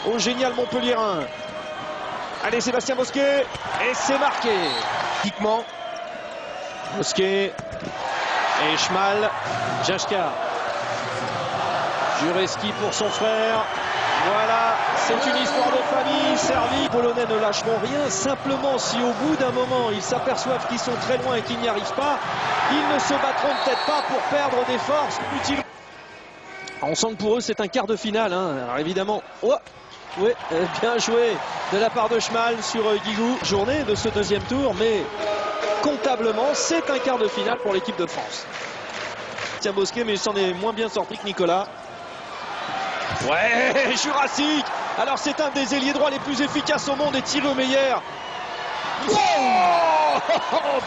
au génial Montpellierin. Allez, Sébastien Bosquet, et c'est marqué. Pratiquement. Bosquet et Schmal, Jashka. Jureski pour son frère. Voilà, c'est une histoire de famille. Servi. Les Polonais ne lâcheront rien. Simplement, si au bout d'un moment, ils s'aperçoivent qu'ils sont très loin et qu'ils n'y arrivent pas, ils ne se battront peut-être pas pour perdre des forces utiles. On sent que pour eux, c'est un quart de finale. Hein. Alors évidemment, ouais, bien joué de la part de Schmal sur Guigou. Journée de ce deuxième tour, mais comptablement, c'est un quart de finale pour l'équipe de France. Tiens, Bosquet, mais il s'en est moins bien sorti que Nicolas. Ouais, Jurassic. Alors c'est un des ailiers droits les plus efficaces au monde et tiré au meilleur. Oh,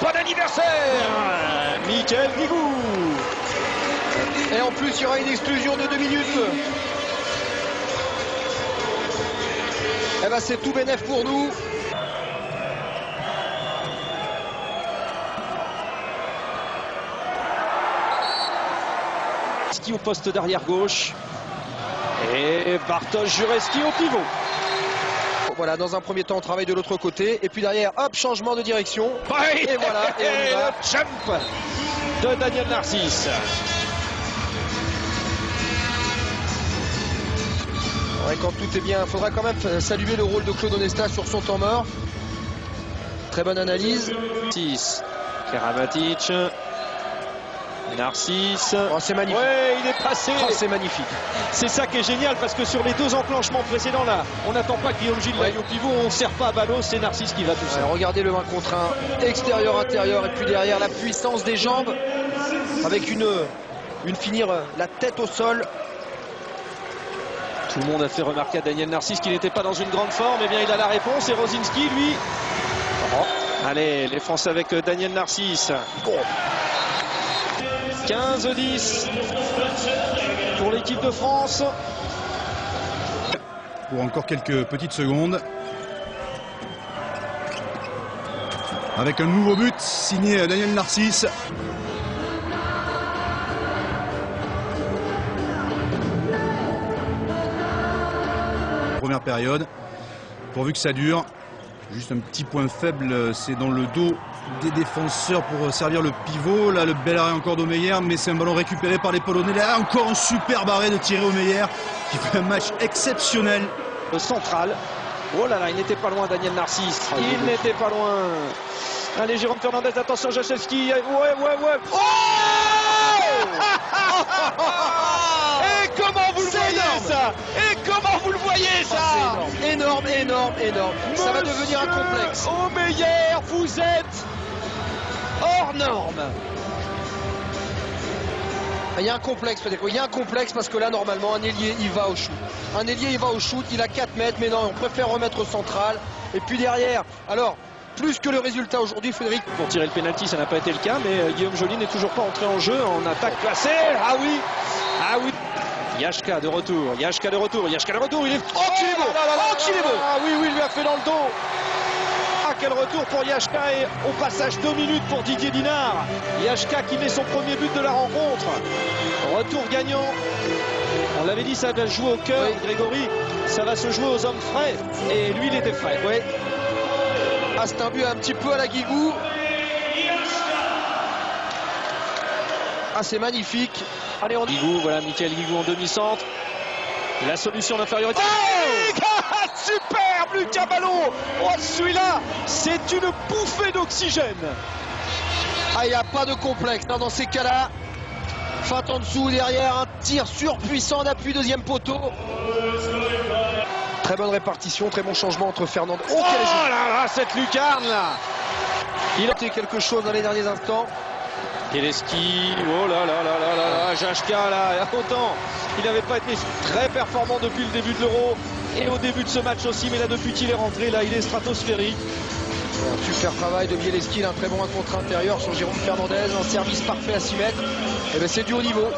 bon anniversaire, Michael Guigou. Et en plus, il y aura une exclusion de 2 minutes. Eh ben, c'est tout bénef pour nous. Ski au poste d'arrière gauche. Et Bartosz Jureski au pivot. Voilà, dans un premier temps, on travaille de l'autre côté. Et puis derrière, hop, changement de direction. Ouais, et voilà, et on y va. Le jump de Daniel Narcisse. Ouais, quand tout est bien, il faudra quand même saluer le rôle de Claude Onesta sur son temps mort. Très bonne analyse. 6. Karabatic. Narcisse. Oh, c'est magnifique. Ouais, il est passé. Oh, c'est magnifique. C'est ça qui est génial parce que sur les deux enclenchements précédents là, on n'attend pas que Guillaume Gilles aille au pivot, on ne sert pas à ballot, c'est Narcisse qui va tout seul. Regardez le 1 contre 1, extérieur, intérieur, et puis derrière la puissance des jambes avec une finir la tête au sol. Tout le monde a fait remarquer à Daniel Narcisse qu'il n'était pas dans une grande forme. Eh bien, il a la réponse. Et Rosinski, lui. Oh. Allez, les Français avec Daniel Narcisse. Oh. 15-10 pour l'équipe de France. Pour encore quelques petites secondes. Avec un nouveau but signé Daniel Narcisse. Première période, pourvu que ça dure. Juste un petit point faible, c'est dans le dos des défenseurs pour servir le pivot. Là, le bel arrêt encore d'Omeyer, mais c'est un ballon récupéré par les Polonais. Là, encore un superbe arrêt de Thierry Omeyer qui fait un match exceptionnel. Le central. Oh là là, il n'était pas loin, Daniel Narcisse. Il n'était pas loin. Allez, Jérôme Fernandez, attention, Jachewski. Ouais. Oh et comment vous le voyez ça? Et comment vous le voyez ça? Énorme. Ça va devenir un complexe. Omeyer, vous êtes hors norme. Il y a un complexe peut-être. Il y a un complexe parce que là, normalement, un ailier, il va au shoot. Un ailier, il va au shoot, il a 4 mètres, mais non, on préfère remettre au central. Et puis derrière, alors, plus que le résultat aujourd'hui, Frédéric. Pour tirer le pénalty, ça n'a pas été le cas, mais Guillaume Joly n'est toujours pas entré en jeu en attaque placée. Ah oui. Jashka de retour, il est... Oh, qu'il est beau. Ah oui, il lui a fait dans le dos. Ah, quel retour pour Jashka et au passage 2 minutes pour Didier Dinard. Jashka qui met son premier but de la rencontre. Retour gagnant. On l'avait dit, ça va jouer au cœur, oui. Grégory. Ça va se jouer aux hommes frais. Et lui, il était frais. Oui. Ah, c'est un but un petit peu à la Guigou. Ah, c'est magnifique. Allez, on Guigou, voilà, Michael Guigou en demi-centre. La solution d'infériorité. Oh, superbe, Lucas Ballon. Oh, celui-là, c'est une bouffée d'oxygène. Ah, il n'y a pas de complexe dans ces cas-là. Feinte en dessous, derrière, un tir surpuissant d'appui, deuxième poteau. Très bonne répartition, très bon changement entre Fernandez. Oh là là, cette lucarne là. Il a fait quelque chose dans les derniers instants. Teleski, oh là là, Jashka là, autant il n'avait pas été très performant depuis le début de l'Euro et au début de ce match aussi, mais là depuis qu'il est rentré, là il est stratosphérique. Un super travail de Bielski, un très bon 1 contre intérieur sur Jérôme Fernandez, un service parfait à 6 mètres. Et bien c'est du haut niveau.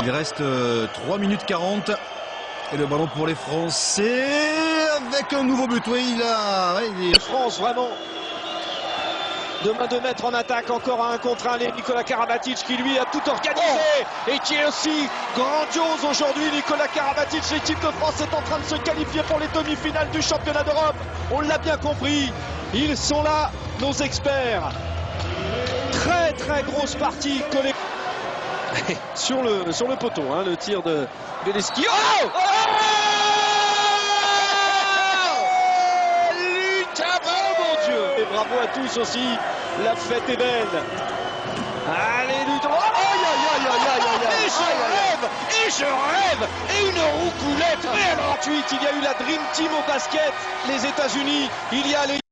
Il reste 3 minutes 40 et le ballon pour les Français avec un nouveau but. Oui, il a... France vraiment Demain de mettre en attaque encore à 1 contre 1 Nicolas Karabatic qui lui a tout organisé et qui est aussi grandiose aujourd'hui. Nicolas Karabatic, l'équipe de France est en train de se qualifier pour les demi-finales du championnat d'Europe. On l'a bien compris, ils sont là, nos experts. Très grosse partie collée sur le poteau, hein, le tir de Beleski. Oh, mon Dieu! Et bravo à tous aussi, la fête est belle. Allez, Luton! Et je rêve! Et une roucoulette! Mais alors, ensuite, il y a eu la Dream Team au basket, les États-Unis, il y a les